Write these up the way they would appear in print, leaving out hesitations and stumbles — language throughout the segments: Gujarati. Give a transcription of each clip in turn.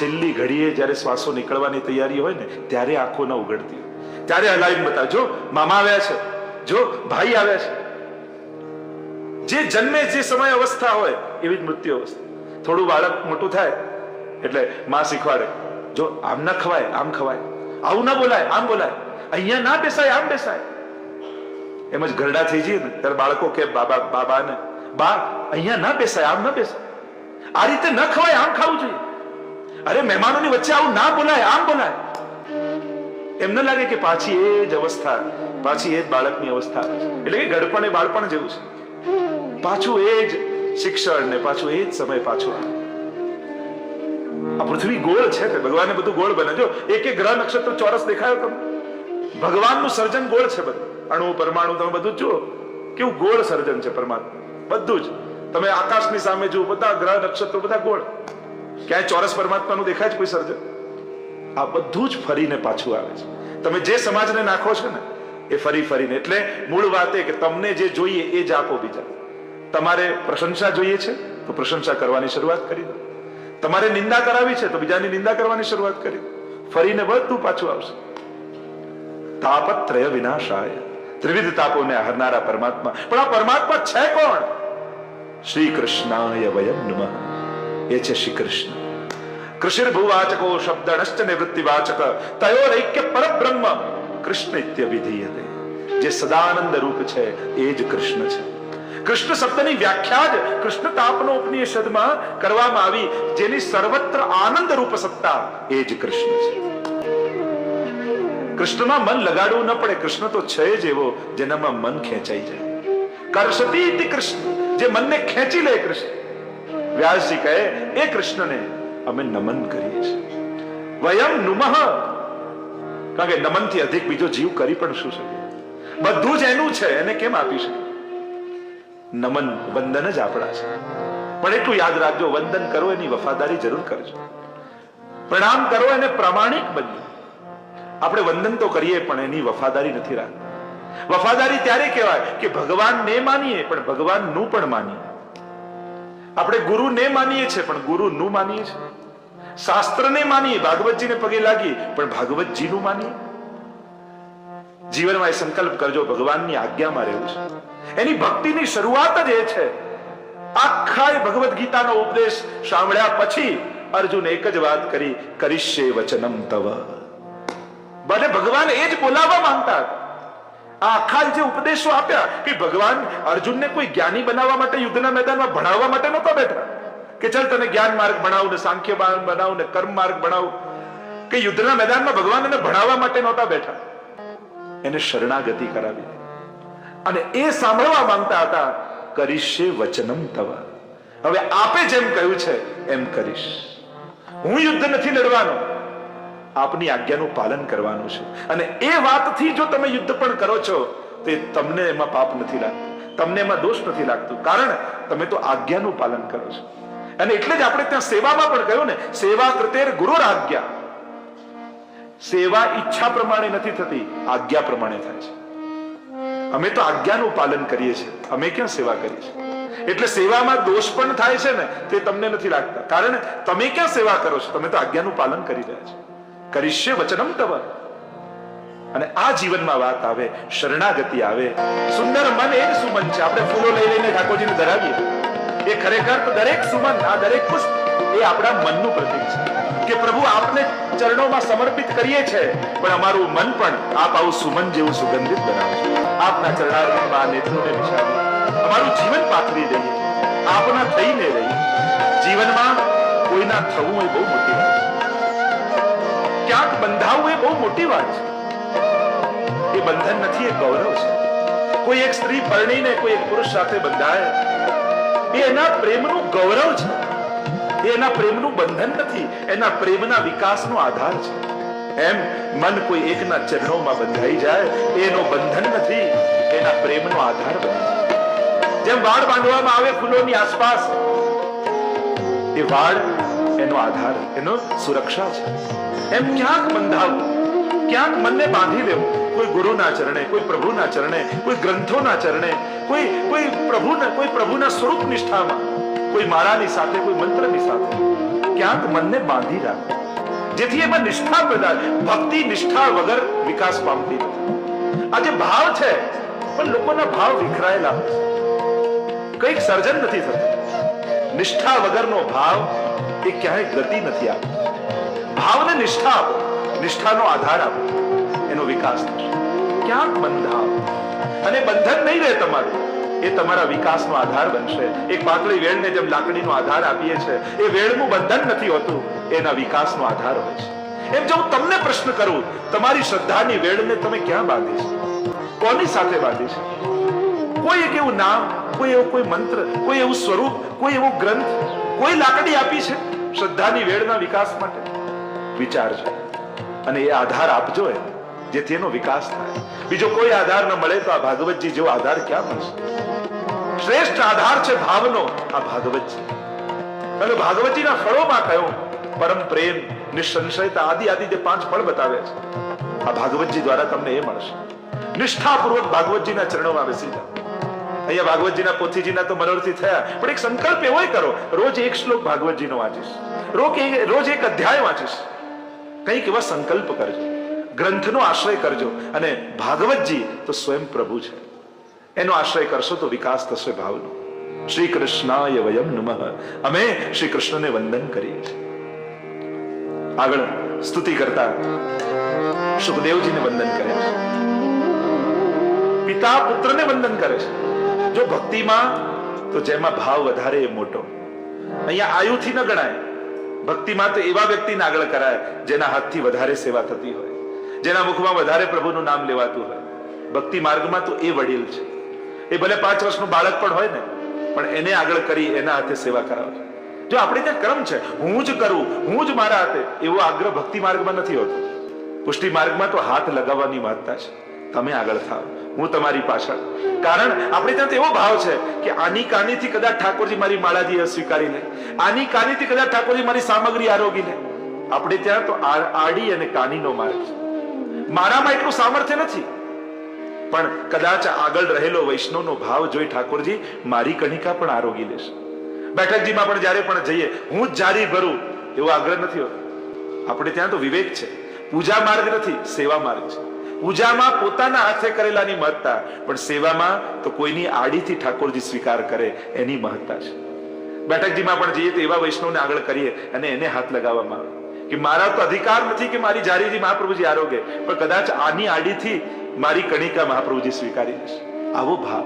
છેલ્લી ઘડીએ જ્યારે શ્વાસો નીકળવાની તૈયારી હોય ને ત્યારે આંખો ન ઉઘડતી, ત્યારે હલાવીને બતાવે, જો મામા આવ્યા છે, જો ભાઈ આવ્યા છે. જે જન્મે જે સમય અવસ્થા હોય એવી જ મૃત્યુ અવસ્થા. થોડું બાળક મોટું થાય એટલે માં શીખવાડે, જો આમ ના ખવાય, આમ ખવાય, આવું ના બોલાય, આમ બોલાય, અહીંયા ના બેસાય, આમ બેસાય. એમ જ ઘરડા થઈ જઈએ ને ત્યારે બાળકો કે બાબા ને બા અહીંયા ના બેસાય, આમ ના બેસાય, આ રીતે ન ખવાય, આમ ખાવું જોઈએ, અરે મહેમાનોની વચ્ચે આવું ના બોલાય, આમ બોલાય. એમ ન લાગે કે પાછી એ જ અવસ્થા, પાછી એ જ બાળકની અવસ્થા. એટલે કે ગડપણ એ બાળપણ જેવું છે, પાછું એ જ શિક્ષણ ને પાછું એ જ સમય પાછો આવે. આ પૃથ્વી ગોળ છે, ભગવાને બધું ગોળ બનાવ્યો. એક એક ગ્રહ નક્ષત્ર ચોરસ દેખાયો તમને? ભગવાનનું સર્જન ગોળ છે બધું. અણુ પરમાણુ તમે બધું જુઓ, કેવું ગોળ સર્જન છે પરમાત્મા. બધું જ તમે આકાશની સામે જુઓ, બધા ગ્રહ નક્ષત્રો બધા ગોળ. ક્યાંય ચોરસ પરમાત્માનું દેખાય છે કોઈ સર્જન? આ બધું જ ફરીને પાછું આવે છે. તમે જે સમાજને નાખો છો ને એ ફરી ફરીને. એટલે મૂળ વાત એ કે તમને જે જોઈએ એ જ આપો બીજા. તમારે પ્રશંસા જોઈએ છે તો પ્રશંસા કરવાની શરૂઆત કરી દો. તમારે નિંદા કરાવી છે તો બીજાની નિંદા કરવાની શરૂઆત કરી દો. ફરીને બધું પાછું આવશે. તાપત્રય વિનાશાય, ત્રિવિધ તાપોને હરનારા પરમાત્મા. પણ આ પરમાત્મા છે કોણ? શ્રી કૃષ્ણાય વયમ નમઃ. એ છે શ્રી કૃષ્ણ. કૃષિર્ભુવાચકો શબ્દણશ્ચ નિવૃત્તિવાચક તયોરૈક્ય પરબ્રહ્મ કૃષ્ણ ઇત્યવિધીયતે. જે સદાનંદ રૂપ છે એ જ કૃષ્ણ છે. કૃષ્ણ શબ્દની વ્યાખ્યા જ કૃષ્ણ તાપનો ઉપનિષદમાં કરવામાં આવી. જેની સર્વત્ર આનંદ રૂપ સત્તા એ જ કૃષ્ણ છે. કૃષ્ણમાં મન લગાડવું ન પડે. કૃષ્ણ તો છે જ એવો જેનામાં મન ખેંચાઈ જાય. કર્ષતિ ઇતિ કૃષ્ણ, જે મનને ખેંચી લે કૃષ્ણ. વ્યાસજી કહે એ કૃષ્ણને અમે નમન કરીએ છીએ. વયમ નુમઃ, કારણ કે નમનથી અધિક બીજો જીવ કરી પણ શું શકે? બધું જ એનું છે, એને કેમ આપી શકે? નમન વંદન જ આપણા છે. પણ એટલું યાદ રાખજો, વંદન કરો એની વફાદારી જરૂર કરજો. પ્રણામ કરો એને પ્રામાણિક બનજો. આપણે વંદન તો કરીએ પણ એની વફાદારી નથી રાખતા. વફાદારી ત્યારે કહેવાય કે ભગવાનને માનીએ પણ ભગવાનનું પણ માનીએ. આપણે ગુરુને માનીએ છીએ પણ ગુરુનું માનીએ છીએ. શાસ્ત્રને માનીએ, ભાગવતજીને પગે લાગીએ પણ ભાગવતજીનું માનીએ. જીવનમાં એ સંકલ્પ કરજો, ભગવાનની આજ્ઞામાં રહેવું છે. એની ભક્તિની શરૂઆત જ એ છે. આખા ભગવદ્ ગીતાનો ઉપદેશ સાંભળ્યા પછી અર્જુન એક જ વાત કરી, કરીશ્યે વચનમ તવ. ભલે ભગવાન એ જ બોલાવવા માંગતા હતા. આ આખા જે ઉપદેશો આપ્યા કે ભગવાન અર્જુનને કોઈ જ્ઞાની બનાવવા માટે યુદ્ધના મેદાનમાં ભણાવવા માટે નહોતા બેઠા કે ચાલ તને જ્ઞાન માર્ગ ભણાવું ને સાંખ્ય માર્ગ ભણાવું ને કર્મ માર્ગ ભણાવું. કે યુદ્ધના મેદાનમાં ભગવાન એને ભણાવવા માટે નહોતા બેઠા, એને શરણાગતિ કરાવી. અને એ સાંભળવા માંગતા હતા, કરીશ્યે વચનમ તવ. હવે આપે જેમ કહ્યું છે એમ કરીશ. હું યુદ્ધ નથી લડવાનો, આપની આજ્ઞાનું પાલન કરવાનું છે. અને એ વાતથી જો તમે યુદ્ધ પણ કરો છો તો તમને એમાં પાપ નથી લાગતું, તમને એમાં દોષ નથી લાગતું, કારણ તમે તો આજ્ઞાનું પાલન કરો છો. અને એટલે જ આપણે ત્યાં સેવામાં પણ કહ્યું ને, સેવા કૃતેર ગુરુર આજ્ઞા. સેવા ઈચ્છા પ્રમાણે નથી થતી, આજ્ઞા પ્રમાણે થાય છે. અમે તો આજ્ઞાનું પાલન કરીએ છીએ, અમે ક્યાં સેવા કરીએ છીએ? એટલે સેવામાં દોષ પણ થાય છે ને તે તમને નથી લાગતા, કારણ તમે ક્યાં સેવા કરો છો? તમે તો આજ્ઞાનું પાલન કરી રહ્યા છો. કરીશ્યે વચનમ તવ. અને આ જીવનમાં વાત આવે, શરણાગતિ આવે. સુંદર મન એ જ સુમન છે. આપણે ફૂલો લઈ લઈને ઠાકોરજીને ધરાવીએ, એ ખરેખર તો દરેક સુમન, આ દરેક પુષ્પ એ આપણા મનનું પ્રતીક છે કે પ્રભુ આપને ચરણોમાં સમર્પિત કરીએ છીએ, પણ અમારું મન પણ આપ આવું સુમન જેવું સુગંધિત બનાવજો. આપના ચરણારવિંદમાં નેત્રોને વિછાવી અમારું જીવન પાથરી દઈએ, આપના થઈને રહીએ. જીવનમાં કોઈના થવું એ બહુ મોટી વાત છે. ક્યાંક બંધાવું એ બહુ મોટી વાત છે. એ બંધન નથી, એ ગૌરવ છે. કોઈ એક સ્ત્રી પરણીને કોઈ એક પુરુષ સાથે બંધાય એ એના પ્રેમનું ગૌરવ છે. એ એના પ્રેમનું બંધન નથી, એના પ્રેમના વિકાસનો આધાર છે. એમ મન કોઈ એકના ચરણોમાં બંધાઈ જાય એનો બંધન નથી, એના પ્રેમનો આધાર બને છે. જેમ વાડ બાંધવામાં આવે ફૂલોની આસપાસ, એ વાડ એનો આધાર, એનો સુરક્ષા છે. એમ ક્યાંક બંધાવું, ક્યાંક મનને બાંધી લેવું, કોઈ ગુરુના ચરણે, કોઈ પ્રભુના ચરણે, કોઈ ગ્રંથોના ચરણે, કોઈ પ્રભુના સ્વરૂપ નિષ્ઠામાં, કોઈ માળાની સાથે, કોઈ મંત્રની સાથે, ક્યાંક મનને બાંધી રાખો, જેથી એમાં નિષ્ઠા પેદા. ભક્તિ નિષ્ઠા વગર વિકાસ પામતી નથી. આ જે ભાવ છે, પણ લોકોના ભાવ વિખરાયેલા હોય, કંઈક સર્જન નથી થતું. નિષ્ઠા વગરનો ભાવ એ ક્યાંય ગતિ નથી આપતો. ભાવને નિષ્ઠા આપો, નિષ્ઠાનો આધાર આપો, એનો વિકાસ થશે. ક્યાંક બંધાવ અને બંધન નહીં રહે તમારું, એ તમારા વિકાસનો આધાર બનશે. એક પાતળી વેળને જેમ લાકડીનો આધાર આપીએ છે, એ વેળનું બંધન નથી હોતું, એના વિકાસનો આધાર હોય છે. એમ જો હું તમને પ્રશ્ન કરું, તમારી શ્રદ્ધાની વેળને તમે ક્યાં બાંધી છે? કોની સાથે બાંધી છે? કોઈ એક એવું નામ, કોઈ એવો કોઈ મંત્ર, કોઈ એવું સ્વરૂપ, કોઈ એવો ગ્રંથ, કોઈ લાકડી આપી છે શ્રદ્ધાની વેળના વિકાસ માટે? વિચારજો અને એ આધાર આપજો, જેથી એનો વિકાસ થાય. બીજો કોઈ આધાર ન મળે તો આ ભાગવતજી જેવો આધાર ક્યાં મળશે? શ્રેષ્ઠ આધાર છે ભાવનો આ ભાગવતજી. અને ભાગવતજીના ફળોમાં કહ્યું પરમ પ્રેમ, નિસંશયતા, આદિ આદિ જે 5 ફળ બતાવે છે, આ ભાગવતજી દ્વારા તમને એ મળશે. નિષ્ઠાપૂર્વક ભાગવતજીના ચરણોમાં બેસી જાઓ. અહીંયા ભાગવતજીના પોથીજીના તો મનોરથી થયા, પણ એક સંકલ્પ એવો કરો, રોજ એક શ્લોક ભાગવતજીનો વાંચીશ, રોજ એક અધ્યાય વાંચીશ. કંઈક એવા સંકલ્પ કરજો, ગ્રંથનો આશ્રય કરજો. અને ભાગવતજી તો સ્વયં પ્રભુ છે, એનો આશ્રય કરશો તો વિકાસ થશે ભાવનો. શ્રી કૃષ્ણાય વયમ નમઃ. અમે શ્રી કૃષ્ણને વંદન કરીએ છીએ. આગળ સ્તુતિ કરતા સુખદેવજીને વંદન કરે છે, પિતા પુત્રને વંદન કરે છે. જો ભક્તિમાં તો જેમાં ભાવ વધારે એ મોટો. અહીંયા આયુથી ન ગણાય. ભક્તિમાં તો એવા વ્યક્તિને આગળ કરાય જેના હાથથી વધારે સેવા થતી હોય, જેના મુખમાં વધારે પ્રભુનું નામ લેવાતું હોય. ભક્તિ માર્ગમાં તો એ વડીલ છે. એ ભલે 5 વર્ષનું બાળક પણ હોય ને, પણ એને આગળ કરી એના હાથે સેવા કરાવજો. જો આપણે ત્યાં ક્રમ છે, હું જ કરું, હું જ મારા હાથે, એવો આગ્રહ ભક્તિ માર્ગમાં નથી હોતો. પુષ્ટિ માર્ગમાં તો હાથ લગાવવાની મહત્તા છે. તમે આગળ થાવ, હું તમારી પાછળ. કારણ આપણે ત્યાં તો એવો ભાવ છે કે આની કાનીથી કદાચ ઠાકોરજી મારી માળાજી સ્વીકારી લે, આની કાનીથી કદાચ ઠાકોરજી મારી સામગ્રી આરોગી લે. આપણે ત્યાં તો આડી અને કાનીનો માર્ગ છે. મારામાં એટલું સામર્થ્ય નથી, પણ કદાચ આગળ રહેલો વૈષ્ણવનો ભાવ જોઈ ઠાકોરજી મારી કણિકા પણ આરોગી લેશે. બેઠકજીમાં પણ જ્યારે પણ જઈએ, હું જ જારી ભરું એવો આગ્રહ નથી હોતો. આપણે ત્યાં તો વિવેક છે. પૂજા માર્ગ નથી, સેવા માર્ગ છે. પૂજામાં પોતાના હાથે કરેલાની મહત્તા, પણ સેવામાં તો કોઈની આડીથી ઠાકોરજી સ્વીકાર કરે એની મહત્તા છે. બેઠકજીમાં પણ જઈએ તો એવા વૈષ્ણવને આગળ કરીએ અને એને હાથ લગાવવામાં આવે કે મારા તો અધિકાર નથી કે મારી જારીજી મહાપ્રભુજી આરોગે, પણ કદાચ આની આડીથી મારી કણિકા મહાપ્રભુજી સ્વીકારી લેશે. આવો ભાવ,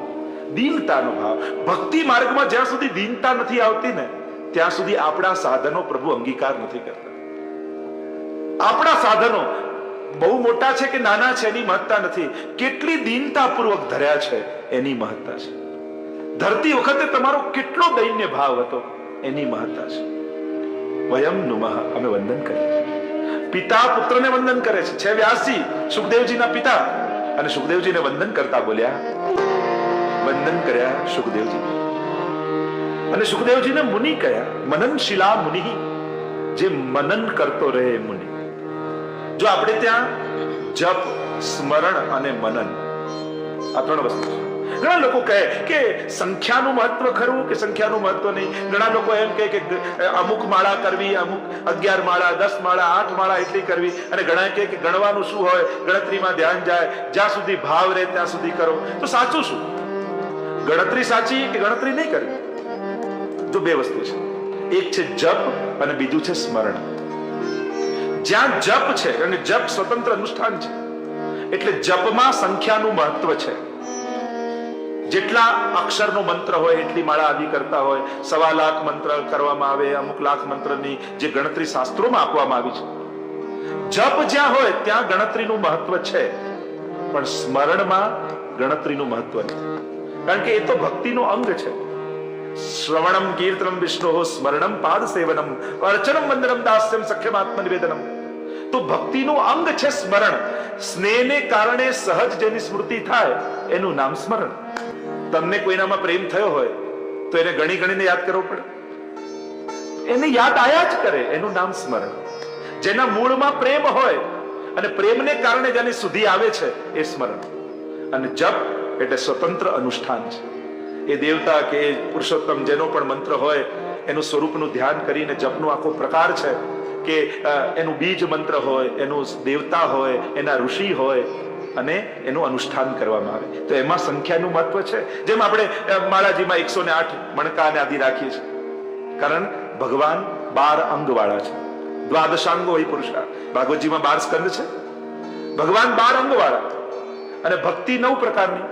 દીનતાનો ભાવ. ભક્તિ માર્ગમાં જ્યાં સુધી દીનતા નથી આવતી ને, ત્યાં સુધી આપણા સાધનો પ્રભુ અંગીકાર નથી કરતા. આપણા સાધનો બહુ મોટા છે કે નાના છે એની મહત્તા નથી, કેટલી દીનતાપૂર્વક ધર્યા છે એની મહત્તા છે. ધરતી વખતે તમારો કેટલો દૈન્ય ભાવ હતો એની મહત્તા છે. વયમ નુમઃ, અમે વંદન કરીએ. પિતા પુત્રને વંદન કરે છે. છે વ્યાસજી સુખદેવજીના પિતા, અને સુખદેવજીને વંદન કરતા બોલ્યા, વંદન કર્યા સુખદેવજી. અને સુખદેવજીને મુનિ કહ્યા, મનનશીલા મુનિ, જે મનન કરતો રહે મુનિ. જો આપણે ત્યાં જપ, સ્મરણ અને મનન, આ 3 વસ્તુ છે. ઘણા લોકો કહે કે સંખ્યાનું મહત્વ ખરું કે સંખ્યાનું મહત્વ નહીં. ઘણા લોકો એમ કહે કે અમુક માળા કરવી, અમુક 11 માળા, 10 માળા, 8 માળા એટલી કરવી. અને ઘણા કહે કે ગણવાનું શું હોય, ગણતરીમાં ધ્યાન જાય, જ્યાં સુધી ભાવ રહે ત્યાં સુધી કરો. તો સાચું શું? ગણતરી સાચી કે ગણતરી નહીં કરવી? તો 2 વસ્તુ છે. એક છે જપ અને બીજું છે સ્મરણ. જ્યાં જપ છે, અને જપ સ્વતંત્ર અનુષ્ઠાન છે, એટલે જપમાં સંખ્યાનું મહત્વ છે. જેટલા અક્ષરનો મંત્ર હોય એટલી માળા આદિ કરતા હોય. 1.25 લાખ મંત્ર કરવામાં આવે, અમુક લાખ મંત્રની જે ગણતરી શાસ્ત્રોમાં આપવામાં આવી છે. જપ જ્યાં હોય ત્યાં ગણતરીનું મહત્વ છે, પણ સ્મરણમાં ગણતરીનું મહત્વ નથી. કારણ કે એ તો ભક્તિનું અંગ છે. શ્રવણમ કીર્તનમ વિષ્ણુ સ્મરણમ પાદ સેવનમ અર્ચનમ વંદનમ દાસ્યમ સખ્યમ આત્મનિવેદનમ. તો ભક્તિનું અંગ છે સ્મરણ. સ્નેહને કારણે સહજ જેની સ્મૃતિ થાય એનું નામ સ્મરણ. તમને કોઈનામાં પ્રેમ થયો હોય તો એને ગણી ગણીને યાદ કરવો પડે? એને યાદ આયા જ કરે, એનું નામ સ્મરણ. જેના મૂળમાં પ્રેમ હોય અને પ્રેમને કારણે જેની સુધી આવે છે એ સ્મરણ. અને જપ એટલે સ્વતંત્ર અનુષ્ઠાન છે. એ દેવતા કે પુરુષોત્તમ જેનો પણ મંત્ર હોય એનું સ્વરૂપનું ધ્યાન કરીને જપનો આખો પ્રકાર છે કે એનું બીજ મંત્ર હોય, એનું દેવતા હોય, એના ઋષિ હોય અને એનું અનુષ્ઠાન કરવામાં આવે. તો એમાં સંખ્યાનું મહત્વ છે. જેમ આપણે માળાજીમાં 108 મણકા અને આદિ રાખીએ છીએ, કારણ ભગવાન 12 અંગ વાળા છે. દ્વાદશાંગો હોય પુરુષા. ભાગવતજીમાં 12 સ્કંદ છે. ભગવાન 12 અંગ વાળા અને ભક્તિ 9 પ્રકારની,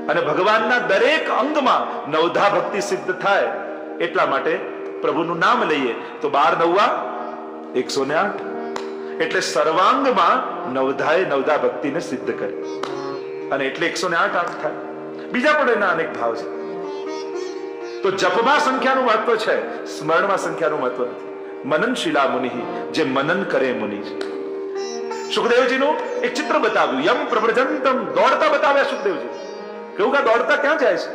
અને ભગવાનના દરેક અંગમાં નવધા ભક્તિ સિદ્ધ થાય. એટલા માટે પ્રભુનું નામ લઈએ તો 12 9 108, એટલે સર્વાંગમાં નવધા ભક્તિને સિદ્ધ કરે, અને એટલે 108 થાય. બીજા પણ એના અનેક ભાવ છે. તો જપમાં સંખ્યાનું મહત્વ છે, સ્મરણમાં સંખ્યાનું મહત્વ નથી. મનનશીલા મુનિ, જે મનન કરે મુનિ છે. સુખદેવજીનું એક ચિત્ર બતાવ્યું, યમ પ્રવ્રજંતમ, દોડતા બતાવ્યા સુખદેવજી. કેવું કે દોડતા ક્યાં જાય છે?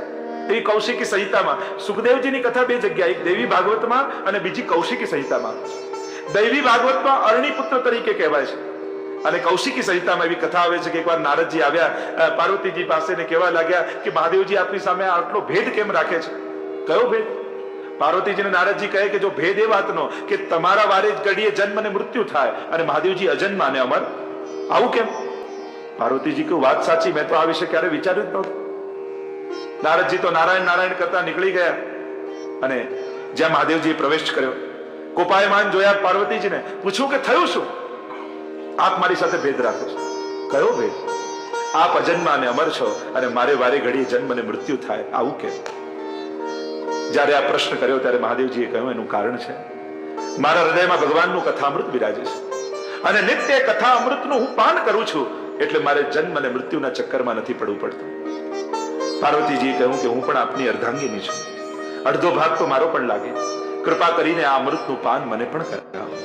એવી કૌશિકી સંહિતામાં સુખદેવજીની કથા 2 જગ્યા, એક દેવી ભાગવતમાં અને બીજી કૌશિકી સંહિતામાં. દૈવી ભાગવતમાં અરણીપુત્ર તરીકે કહેવાય છે, અને કૌશિકી સંહિતામાં એવી કથા આવે છે કે એકવાર નારદજી આવ્યા પાર્વતીજી પાસે ને કહેવા લાગ્યા કે મહાદેવજી આપની સામે આટલો ભેદ કેમ રાખે છે? કયો ભેદ? પાર્વતીજીને નારદજી કહે કે જો ભેદ એ વાતનો કે તમારા વારે જ ઘડીએ જન્મ અને મૃત્યુ થાય અને મહાદેવજી અજન્મા અને અમર, આવું કેમ? પાર્વતીજી કહ્યું વાત સાચી, મેં તો આ વિશે ક્યારે વિચાર્યું જ નહોતું. નારદજી તો નારાયણ નારાયણ કરતા નીકળી ગયા, અને જ્યાં મહાદેવજીએ પ્રવેશ કર્યો, કોપાયમાન જોયા પાર્વતીજીને, પૂછ્યું કે થયું શું? આપ મારી સાથે ભેદ રાખો છો. કયો ભેદ? આપ અજન્મા અને અમર છો અને મારે વારે ઘડીએ જન્મ અને મૃત્યુ થાય, આવું કેમ? જ્યારે આ પ્રશ્ન કર્યો ત્યારે મહાદેવજીએ કહ્યું એનું કારણ છે, મારા હૃદયમાં ભગવાનનું કથામૃત બિરાજે છે, અને નિત્ય કથા અમૃતનું હું પાન કરું છું, એટલે મારે જન્મ અને મૃત્યુના ચક્કરમાં નથી પડવું પડતું. પાર્વતીજીએ કહ્યું કે હું પણ આપની અર્ધાંગીની છું, અડધો ભાગ તો મારો પણ લાગે, કૃપા કરીને આ અમૃતનું પાન મને પણ કરાવો.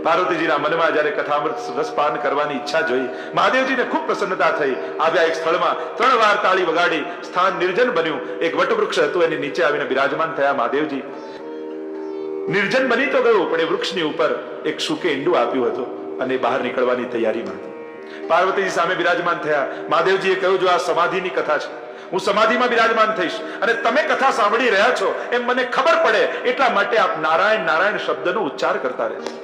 પાર્વતીજીના મનમાં જ્યારે કથામૃત રસપાન કરવાની ઈચ્છા જોઈ, મહાદેવજીને ખૂબ પ્રસન્નતા થઈ. આવ્યા એક સ્થળમાં 3 વાર તાળી વગાડી, સ્થાન નિર્જન બન્યું. એક વટવૃક્ષ હતું, એની નીચે આવીને બિરાજમાન થયા મહાદેવજી. નિર્જન બની તો ગયું, પણ એ વૃક્ષની ઉપર એક શુકે ઈંડું આપ્યું હતું અને બહાર નીકળવાની તૈયારીમાં હતું. પાર્વતીજી સામે બિરાજમાન થયા. મહાદેવજીએ કહ્યું, જો આ સમાધિની કથા છે, હું સમાધિમાં બિરાજમાન થઈશ અને તમે કથા સાંભળી રહ્યા છો એમ મને ખબર પડે, એટલા માટે આપ નારાયણ નારાયણ શબ્દનો ઉચ્ચાર કરતા રહેજો.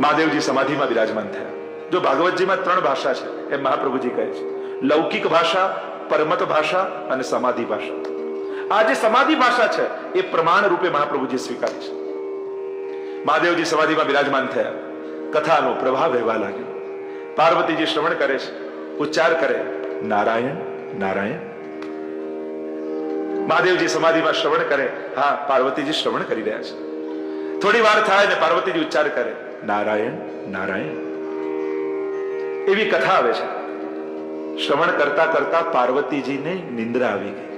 મહાદેવજી સમાધિમાં બિરાજમાન થયા. જો ભાગવતજીમાં 3 ભાષા છે એમ મહાપ્રભુજી કહે છે, લૌકિક ભાષા, પરમત ભાષા અને સમાધિ ભાષા. આ જે સમાધિ ભાષા છે એ પ્રમાણ રૂપે મહાપ્રભુજી સ્વીકારે છે. મહાદેવજી સમાધિમાં બિરાજમાન થયા, કથાનો પ્રભાવ વહેવા લાગ્યો. પાર્વતીજી શ્રવણ કરે છે, ઉચ્ચાર કરે નારાયણ નારાયણ. મહાદેવજી સમાધિમાં શ્રવણ કરે, હા પાર્વતીજી શ્રવણ કરી રહ્યા છે. થોડી વાર થાય ને પાર્વતીજી ઉચ્ચાર કરે નારાયણ નારાયણ. એવી કથા આવે છે. શ્રવણ કરતા કરતા પાર્વતીજીને નિંદ્રા આવી ગઈ.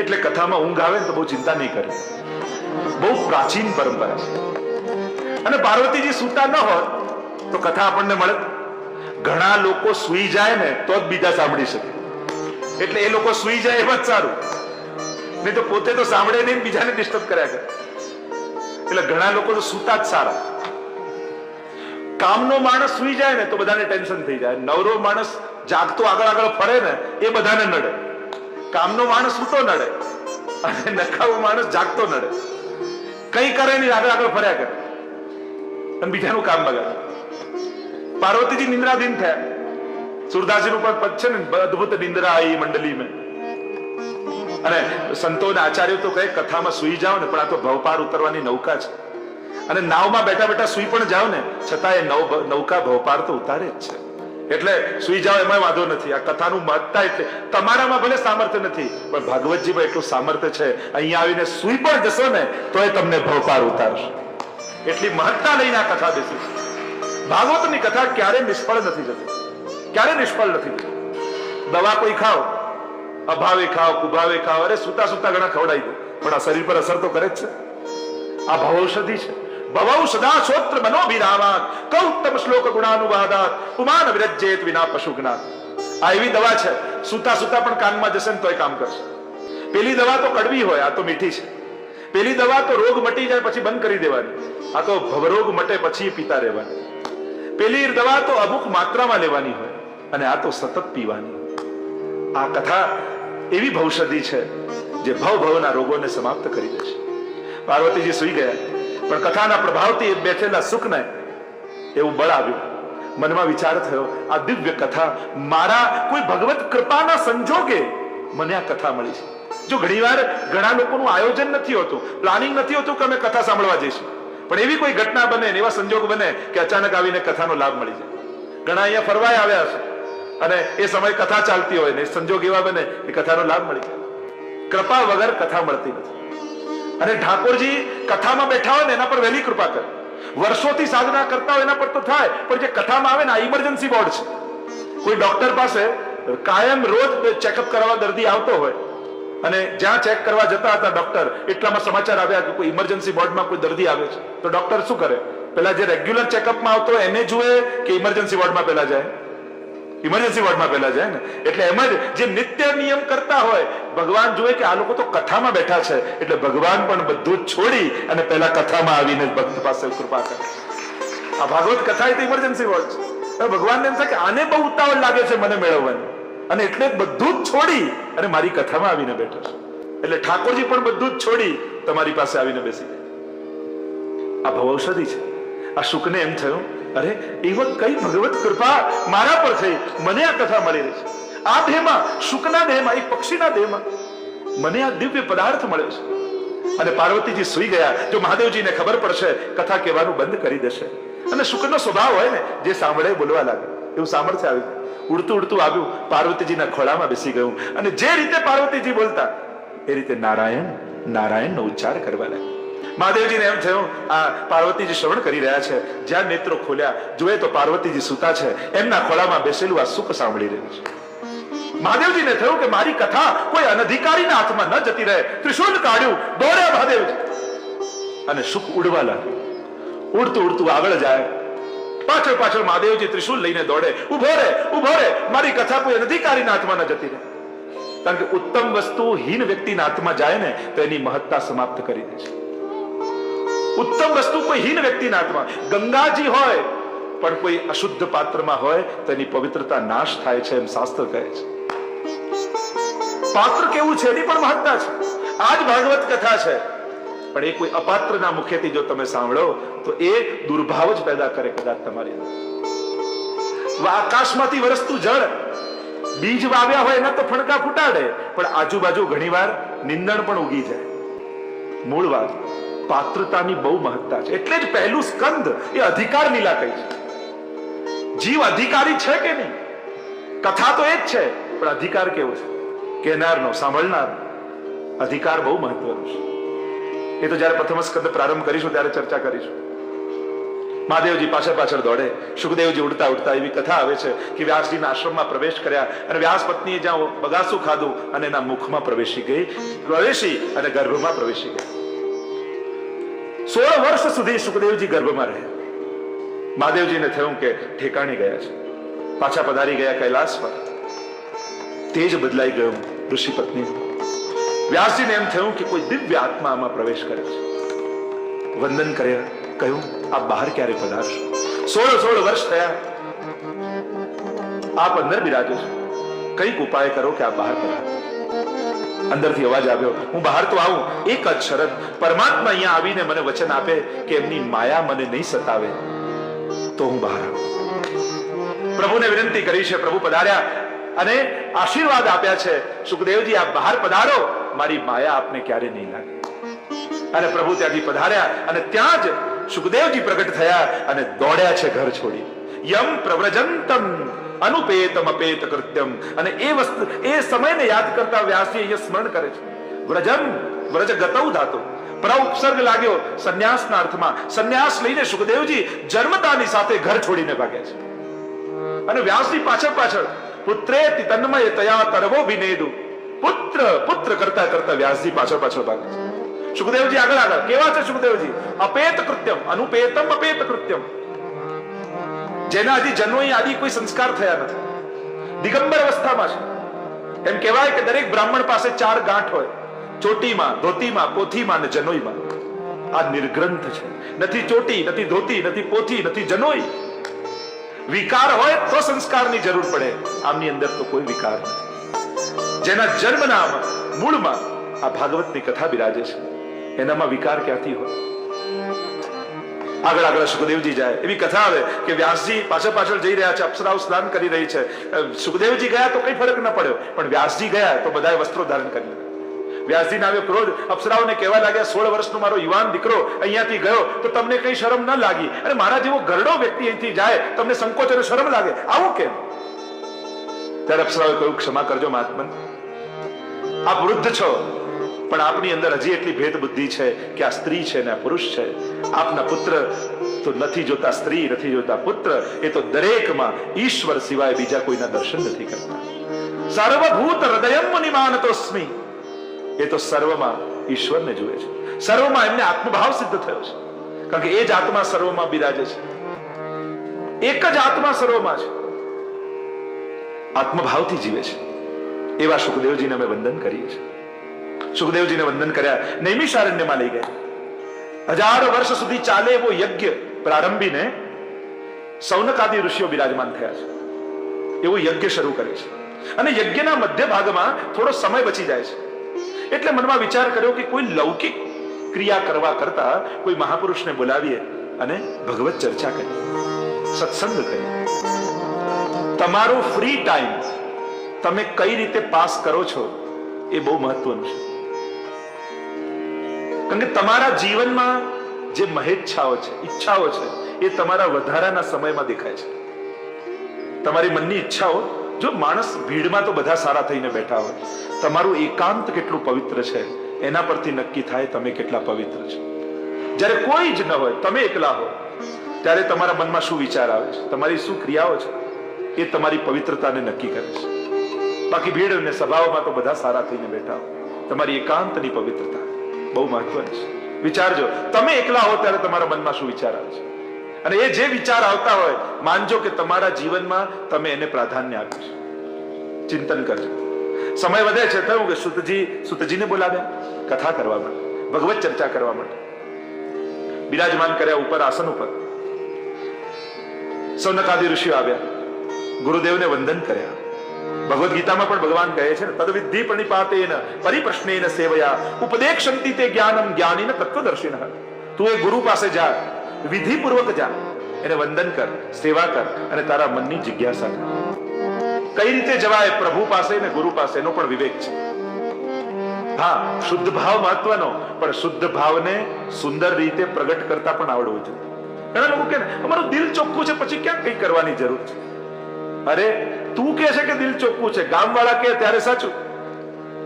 એટલે કથામાં ઊંઘ આવે ને તો બહુ ચિંતા નહીં કરે, બહુ પ્રાચીન પરંપરા છે. અને પાર્વતીજી સૂતા ન હોત તો કથા આપણને મળે. ઘણા લોકો સૂઈ જાય ને તો જ બીજા સાંભળી શકે, એટલે એ લોકો સૂઈ જાય એમાં જ સારું, નહીં તો પોતે તો સાંભળે નહીં, બીજાને ડિસ્ટર્બ કર્યા કરે. એટલે ઘણા લોકો તો સૂતા જ સારા. કામનો માણસ સૂઈ જાય ને તો બધાને ટેન્શન થઈ જાય. નવરો માણસ જાગતો આગળ આગળ ફરે ને એ બધાને નડે. કામનો માણસ સૂતો નડે અને નખાવો માણસ જાગતો નડે. કઈ કરે નહીં, આગળ આગળ ફર્યા કરે અને બીજાનું કામ બગાડે. પાર્વતીજી નિંદ્રાધીન થયા. સુરદાસજીનું પણ પદ છે ને, અદભુત નિંદ્રા આઈ મંડલી મેં. અને સંતો અને આચાર્યો તો કહે કથામાં સુઈ જાઓ ને, પણ આ તો ભવપાર ઉતરવાની નૌકા છે, અને નાવમાં બેઠા બેઠા સુઈ પણ જાઓ ને છતાં એ નૌકા ભવપાર તો ઉતારે જ છે. એટલે સુઈ જાઓ એમાં વાંધો નથી. આ કથાનું મહત્તા એટલે તમારામાં ભલે સામર્થ્ય નથી, પણ ભાગવતજીમાં એટલું સામર્થ્ય છે, અહીંયા આવીને સુઈ પણ જશો ને તો એ તમને ભવપાર ઉતારશે. એટલી મહત્તા લઈને આ કથા બેસી છે. ભાગવતની કથા ક્યારે નિષ્ફળ નથી જતી, ક્યારે નિષ્ફળ નથી જતી. દવા કોઈ ખાઓ, અભાવે ખાઓ, કુભાવે ખાઓ, અરે સુતા સુતા ઘણા ખવડાવી દો, પણ આ શરીર પર અસર તો કરે જ છે. આ ભવૌષધિ છે. ભવૌ સદા શ્રોત્ર મનોભિરામાત કૌતમ શ્લોક ગુણાનુવાદાત પુમાન વિરજ્યેત વિના પશુઘ્નાત. આ એવી દવા છે, સુતા સુતા પણ કાનમાં જશે ને તોય કામ કરશે. પેલી દવા તો કડવી હોય, આ તો મીઠી છે. પેલી દવા તો રોગ મટી જાય પછી બંધ કરી દેવાની, આ તો ભવરોગ મટે પછી પીતા રહેવાની. પેલી દવા તો અમુક માત્રામાં લેવાની હોય અને આ તો સતત પીવાની. આ કથા એવી ભૌષધિ છે જે ભવના રોગોને સમાપ્ત કરી દેશે. પાર્વતીજી સૂઈ ગયા, પણ કથાના પ્રભાવથી બેઠેલા સુખને એવું બળ આવ્યું. મનમાં વિચાર થયો, આ દિવ્ય કથા મારા કોઈ ભગવત કૃપાના સંજોગે મને આ કથા મળી છે. જો ઘણીવાર ઘણા લોકોનું આયોજન નથી હોતું, પ્લાનિંગ નથી હોતું કે અમે કથા સાંભળવા જઈશું, પણ એવી કોઈ ઘટના બને, એવા સંજોગ બને કે અચાનક આવીને કથાનો લાભ મળી જાય. ઘણા અહીંયા ફરવાય આવ્યા છે અને એ સમય કથા ચાલતી હોય ને સંજોગ એવા બને કે કથાનો લાભ મળી જાય. કૃપા વગર કથા મળતી નથી. અને ઠાકોરજી કથામાં બેઠા હોય ને એના પર વહેલી કૃપા કરે. વર્ષોથી સાધના કરતા હોય એના પર તો થાય, પણ જે કથામાં આવે ને આ ઇમરજન્સી વોર્ડ છે. કોઈ ડોક્ટર પાસે કાયમ રોજ ચેકઅપ કરવા દર્દી આવતો હોય અને જ્યાં ચેક કરવા જતા હતા ડોક્ટર, એટલામાં સમાચાર આવ્યા કે કોઈ ઇમરજન્સી વોર્ડમાં કોઈ દર્દી આવે છે, તો ડોક્ટર શું કરે? પેલા જે રેગ્યુલર ચેકઅપમાં આવતો હોય એને જુએ કે ઇમરજન્સી વોર્ડમાં પેલા જાય? ઇમરજન્સી વોર્ડમાં પેલા જાય ને. એટલે એમ જ જે નિત્ય નિયમ કરતા હોય, ભગવાન જુએ કે આ લોકો તો કથામાં બેઠા છે, એટલે ભગવાન પણ બધું જ છોડી અને પેલા કથામાં આવીને ભક્ત પાસે કૃપા કરે. આ ભાગવત કથા એ તો ઇમરજન્સી વોર્ડ છે. ભગવાનને એમ થાય કે આને બહુ ઉતાવળ લાગે છે મને મેળવવાની, અને એટલે બધું જ છોડી અને મારી કથામાં આવીને બેઠો છે. એટલે ઠાકોરજી પણ બધું જ છોડી તમારી પાસે આવીને બેસી ગયા. આ ભવૌષધિ છે. આ શુકને એમ થયું, અરે એવા કઈ ભગવત કૃપા મારા પર થઈ, મને આ કથા મળી રહી છે. આ દેહમાં, શુકના દેહમાં, એક પક્ષીના દેહમાં મને આ દિવ્ય પદાર્થ મળ્યો છે. અને પાર્વતીજી સૂઈ ગયા. જો મહાદેવજીને ખબર પડશે, કથા કહેવાનું બંધ કરી દેશે. અને શુકનો સ્વભાવ હોય ને, જે સાંભળે બોલવા લાગે, એવું સામર્થ્ય આવી ગયું. ઉડતું ઉડતું આવ્યું, પાર્વતીજીના ખોળામાં બેસી ગયું, અને જે રીતે પાર્વતીજી બોલતા એ રીતે નારાયણ નારાયણનો ઉચ્ચાર કરવા લાગ્યા. મહાદેવજીને એમ થયું, આ પાર્વતીજી શ્રવણ કરી રહ્યા છે. જ્યાં નેત્રો ખોલ્યા, જોયે તો પાર્વતીજી સૂતા છે, એમના ખોળામાં બેસેલું આ સુખ સાંભળી રહ્યું છે. મહાદેવજીને થયું કે મારી કથા કોઈ અનધિકારીના હાથમાં ન જતી રહે. ત્રિશૂળ કાઢ્યું, દોડ્યા મહાદેવજી, અને સુખ ઉડવા લાગ્યું. ઉડતું ઉડતું આગળ જાય, પાછળ પાછળ મહાદેવજી ત્રિશૂળ લઈને દોડે. ઉભો રે, ઉભો રે, મારી કથા કોઈ અનધિકારીના હાથમાં ન જતી રહે. કારણ કે ઉત્તમ વસ્તુ હીન વ્યક્તિના હાથમાં જાય ને તો એની મહત્તા સમાપ્ત કરી દે છે. ઉત્તમ વસ્તુ કોઈ હીન વ્યક્તિના હાથમાં, ગંગાજી હોય પણ કોઈ અશુદ્ધ પાત્રમાં હોય તો એની પવિત્રતા નાશ થાય છે, એમ શાસ્ત્ર કહે છે. પાત્ર કેવું છે એની પણ મહત્તા છે. આ જ ભાગવત કથા છે, પણ એ કોઈ અપાત્રના મુખેથી જો તમે સાંભળો તો એ દુર્ભાવ જ પેદા કરે કદાચ તમારી અંદર. આકાશમાંથી વરસતું જળ, બીજ વાવ્યા હોય એના તો ફણકા ફૂટાડે, પણ આજુબાજુ ઘણીવાર નિંદણ પણ ઉગી જાય. મૂળ વાત પાત્રતાની બહુ મહત્તા છે. એટલે જ પહેલું સ્કંદ એ અધિકાર લીલા કહી છે. જીવ અધિકારી છે કે નહીં? કથા તો એ જ છે, પણ અધિકાર કેવો છે? કહેનારનો, સાંભળનાર અધિકાર બહુ મહત્વનો છે. એ તો જયારે પ્રથમ સ્કંદ પ્રારંભ કરીશું ત્યારે ચર્ચા કરીશું. મહાદેવજી પાછળ પાછળ દોડે. સુખદેવજી ઉડતા ઉડતા, એવી કથા આવે છે કે વ્યાસજીના આશ્રમમાં પ્રવેશ કર્યા અને વ્યાસ પત્નીએ જ્યાં બગાસું ખાધું અને એના મુખમાં પ્રવેશી અને ગર્ભમાં પ્રવેશી ગઈ. 16 વર્ષ સુધી સુખદેવજી ગર્ભમાં રહ્યા. મહાદેવજીને થયું કે ઠેકાણે ગયા છે, પાછા પધારી ગયા કૈલાસ પર. તેજ બદલાઈ ગયું ઋષિ પત્ની. વ્યાસજીને એમ થયું કે કોઈ દિવ્ય આત્મા આમાં પ્રવેશ કરે છે. વંદન કર્યા, કહ્યું આપ બહાર ક્યારે પધારશો? 16 વર્ષ થયા, આપ અંદર બિરાજો છો, કઈક ઉપાય કરો કે આપ બહાર પધારો. અંદરથી અવાજ આવ્યો, હું બહાર તો આવું, એક જ શરત, પરમાત્મા અહીંયા આવીને મને વચન આપે કે એમની માયા મને નહીં સતાવે તો હું બહાર આવું. પ્રભુને વિનંતી કરી છે, પ્રભુ પધાર્યા અને આશીર્વાદ આપ્યા છે, સુખદેવજી આપ બહાર પધારો, મારી માયા આપને ક્યારે નહીં લાગે. અને પ્રભુ ત્યાંથી પધાર્યા અને ત્યાં જ સુખદેવજી પ્રગટ થયા અને દોડ્યા છે ઘર છોડી. યમ પ્રવ્રજંતમ અનુપેતમ અપેત કૃત્યમ. અને એ વસ્તુ, એ સમયને યાદ કરતા વ્યાસજી અહીંયા સ્મરણ કરે છે. વ્રજમ, વ્રજ ગતૌ ધાતુ, પર ઉપસર્ગ લાગ્યો સંન્યાસના અર્થમાં. સંન્યાસ લઈને સુખદેવજી જન્મતાની સાથે ઘર છોડીને ભાગ્યા છે. અને વ્યાસજી પાછળ પાછળ, પુત્રેતિ તન્મય તયા તરવો વિનેદુ. પુત્ર પુત્ર કરતા કરતા વ્યાસજી પાછળ પાછળ ભાગે છે. સુખદેવજી આગળ આગળ. કેવા છે સુખદેવજી? અપેત કૃત્યમ, અનુપેતમ અપેત કૃત્યમ. જેના હજી જન્મોય આદિ કોઈ સંસ્કાર થયા નથી, દિગંબર અવસ્થામાં છે. એમ કહેવાય કે દરેક બ્રાહ્મણ પાસે 4 ગાંઠ હોય, ચોટીમાં, ધોતીમાં, પોથીમાં અને જનોઈમાં. આ નિર્ગ્રંથ છે. નથી ચોટી, નથી ધોતી, નથી પોથી, નથી જનોઈ. વિકાર હોય તો સંસ્કારની જરૂર પડે, આમની અંદર તો કોઈ વિકાર નથી. જેના જન્મના મૂળમાં આ ભાગવતની કથા બિરાજે છે, એનામાં વિકાર ક્યાંથી હોય? આગળ આગળ સુખદેવજી જાય, એવી કથા આવે કે વ્યાસજી પાછળ પાછળ જઈ રહ્યા છે, અપ્સરાઓ સ્નાન કરી રહી છે. સુખદેવજી ગયા તો કઈ ફરક ન પડ્યો, પણ વ્યાસજી ગયા તો બધાએ વસ્ત્રો ધારણ કરી લીધા. વ્યાસજીને આવ્યો ક્રોધ, અપ્સરાઓને કહેવા લાગ્યા 16 વર્ષનો મારો યુવાન દીકરો અહીંયાથી ગયો તો તમને કઈ શરમ ન લાગી? અને મારા જેવો ઘરડો વ્યક્તિ અહીંથી જાય તમને સંકોચ અને શરમ લાગે, આવું કેમ? ત્યારે અપ્સરાઓએ કહ્યું, ક્ષમા કરજો મહાત્મન, આપ વૃદ્ધ છો, પણ આપની અંદર હજી એટલી ભેદ બુદ્ધિ છે કે આ સ્ત્રી છે ને આ પુરુષ છે. આપના પુત્ર તો નથી જોતા સ્ત્રી, નથી જોતા પુત્ર, એ તો દરેકમાં ઈશ્વર સિવાય બીજા કોઈના દર્શન નથી કરતા. સર્વભૂત હૃદયમ મુનિમાનતોસ્મિ, એ તો સર્વમાં ઈશ્વરને જુએ છે, સર્વમાં એમને આત્મભાવ સિદ્ધ થયો છે, કારણ કે એ જ આત્મા સર્વમાં બિરાજે છે, એક જ આત્મા સર્વમાં છે, આત્મભાવથી જીવે છે. એવા સુખદેવજીને અમે વંદન કરીએ છીએ. સુખદેવજીને વંદન કર્યા, નૈમિષારણ્યમાં લઈ ગયા. 1000 વર્ષ સુધી ચાલે એવો યજ્ઞ પ્રારંભીને સૌનકાદી ઋષિઓ બિરાજમાન થયા છે, એવો યજ્ઞ શરૂ કરે છે. અને યજ્ઞના મધ્ય ભાગમાં થોડો સમય બચી જાય છે, એટલે મનમાં વિચાર કર્યો કે કોઈ લૌકિક ક્રિયા કરવા કરતા કોઈ મહાપુરુષને બોલાવીએ અને ભગવત ચર્ચા કરીએ, સત્સંગ કરીએ. તમારો ફ્રી ટાઈમ તમે કઈ રીતે પાસ કરો છો એ બહુ મહત્વનું છે, કારણ કે તમારા જીવનમાં જે મહેચ્છાઓ છે, ઈચ્છાઓ છે, એ તમારા વધારાના સમયમાં દેખાય છે. તમારી મનની ઈચ્છાઓ, જો માણસ ભીડમાં તો બધા સારા થઈને બેઠા હોય, તમારું એકાંત કેટલું પવિત્ર છે એના પરથી નક્કી થાય તમે કેટલા પવિત્ર છો. જ્યારે કોઈ જ ન હોય, તમે એકલા હો, ત્યારે તમારા મનમાં શું વિચાર આવે છે, તમારી શું ક્રિયાઓ છે, એ તમારી પવિત્રતાને નક્કી કરે છે. બાકી ભીડ અને સભાઓમાં તો બધા સારા થઈને બેઠા હો, તમારી એકાંતની પવિત્રતા બહુ મહત્વની છે. વિચારજો, તમે એકલા હો ત્યારે તમારા મનમાં શું વિચાર આવે છે, અને એ જે વિચાર આવતા હોય માનજો કે તમારા જીવનમાં તમે એને પ્રાધાન્ય આપ્યું છે. ચિંતન કરજો. સમય વધે છે થયું કે સુતજીને બોલાવ્યા કથા કરવા માટે, ભગવત ચર્ચા કરવા માટે. બિરાજમાન કર્યા ઉપર આસન ઉપર. સૌનકાદી ઋષિઓ આવ્યા, ગુરુદેવને વંદન કર્યા. ભગવદ ગીતામાં પણ ભગવાન કહે છે ને, તદ્વિધિ પ્રણિપાતેન પરિપ્રશ્નેન સેવયા ઉપદેક્ષંતિ તે જ્ઞાનમ જ્ઞાનીન તત્વદર્શિનઃ. તું એ ગુરુ પાસે જા, વિધિપૂર્વક જા, એને વંદન કર, સેવા કર અને તારા મનની જિજ્ઞાસા કર. કઈ રીતે જવાય પ્રભુ પાસે ને ગુરુ પાસે એનો પણ વિવેક છે. હા, શુદ્ધ ભાવ મહત્વનો, પણ શુદ્ધ ભાવને સુંદર રીતે પ્રગટ કરતા પણ આવડવું જોઈએ. ઘણા લોકો કહે અમારું દિલ ચોખ્ખું છે પછી ક્યાં કઈ કરવાની જરૂર છે. અરે તું કહે છે કે દિલ ચોખ્ખું છે, ગામ વાળા કહે ત્યારે સાચું,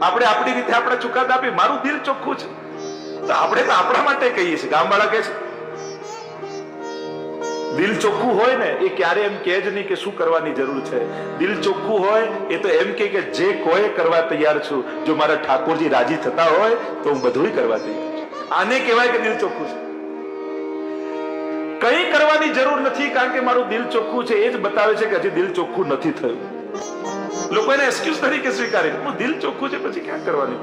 આપણે આપણી રીતે આપણે ચુકાદા આપી મારું દિલ ચોખ્ખું છે તો આપણે તો આપણા માટે કહીએ છીએ, ગામ વાળા કહે છે. દિલ ચોખ્ખું હોય ને એ ક્યારે એમ કહે જ નહીં કે શું કરવાની જરૂર છે. દિલ ચોખ્ખું હોય એ તો એમ કે જે કોઈ કરવા તૈયાર છું, જો મારા ઠાકોરજી રાજી થતા હોય તો હું બધું કરવા તૈયાર છું. આને કહેવાય કે દિલ ચોખ્ખું છે. કઈ કરવાની જરૂર નથી, કારણ કે મારું દિલ ચોખ્ખું છે એ જ બતાવે છે કે હજી દિલ ચોખ્ખું નથી થયું. લોકો એને એક્સક્યુઝ તરીકે સ્વીકારે, હું દિલ ચોખ્ખું છે પછી ક્યાં કરવાની.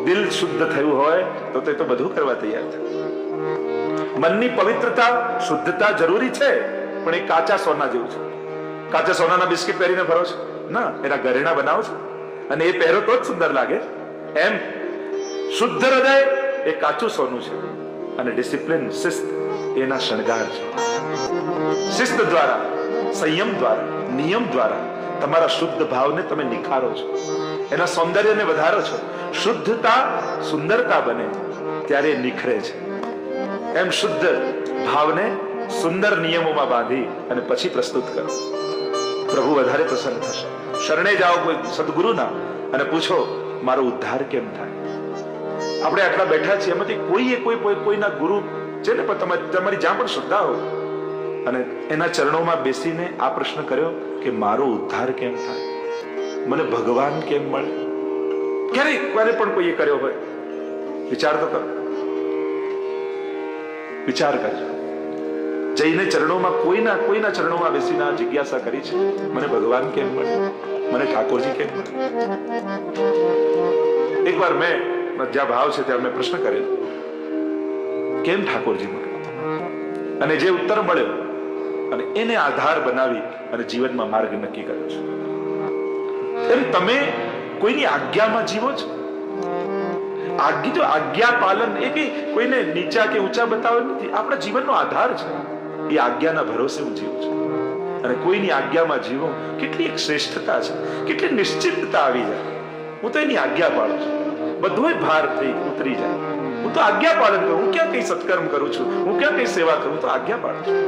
દિલ શુદ્ધ થયું હોય તો તે તો બધું કરવા તૈયાર થાય. મનની પવિત્રતા, શુદ્ધતા જરૂરી છે, પણ એ કાચા સોના જેવું છે. કાચા સોનાના બિસ્કિટ પહેરીને ફરો છો ના, એના ઘરેણા બનાવો છો અને એ પહેરો તો જ સુંદર લાગે. એમ શુદ્ધ હૃદય એ કાચું સોનું છે અને ડિસિપ્લિન, શિસ્ત એના શણગાર છે. શિસ્ત દ્વારા, સંયમ દ્વારા, નિયમ દ્વારા તમારા શુદ્ધ ભાવને તમે નિખારો છો, એના સૌંદર્યને વધારો છો. શુદ્ધતા સુંદરતા બને ત્યારે નિખરે છે. એમ શુદ્ધ ભાવને સુંદર નિયમોમાં બાંધી અને પછી પ્રસ્તુત કરો. પ્રભુ વધારે પ્રસન્ન થશે. શરણે જાઓ કોઈ સદગુરુના અને પૂછો મારો ઉદ્ધાર કેમ થાય. આપણે આટલા બેઠા છીએ, એમાંથી કોઈના ગુરુ છે ને, પણ તમારી જ્યાં પણ શ્રદ્ધા હોય અને એના ચરણોમાં બેસીને આ પ્રશ્ન કર્યો કે મારો ઉદ્ધાર કેમ થાય, મને ભગવાન કેમ મળે. ક્યારે પણ કોઈએ કર્યો હોય વિચાર તો કરો, વિચાર કરજો. જઈને ચરણોમાં કોઈના ચરણોમાં બેસીને આ જિજ્ઞાસા કરી છે, મને ભગવાન કેમ મળે, મને ઠાકોરજી કેમ મળે. એકવાર મેં જ્યાં ભાવ છે ત્યાં મેં પ્રશ્ન કર્યો કેમ ઠાકોરજી મળે, અને જે ઉત્તર મળ્યો અને એને આધાર બનાવી અને જીવનમાં માર્ગ નક્કી કર્યો છે. એમ તમે કોઈની આજ્ઞામાં જીવો છો, આજ્ઞા પાલન એ કઈ કોઈને નીચા કે ઊંચા બતાવે નથી, આપણા જીવનનો આધાર છે. એ આજ્ઞાના ભરોસે હું જીવું છું અને કોઈની આજ્ઞામાં જીવો કેટલી એક શ્રેષ્ઠતા છે, કેટલી નિશ્ચિતતા આવી જાય. હું તો એની આજ્ઞા પાડું છું, બધોય ભાર થઈ ઉતરી જાય. હું તો આજ્ઞા પાલન કરું. હું ક્યાં કઈ સત્કર્મ કરું છું, હું ક્યાં કઈ સેવા કરું, તો આજ્ઞા પાડું છું.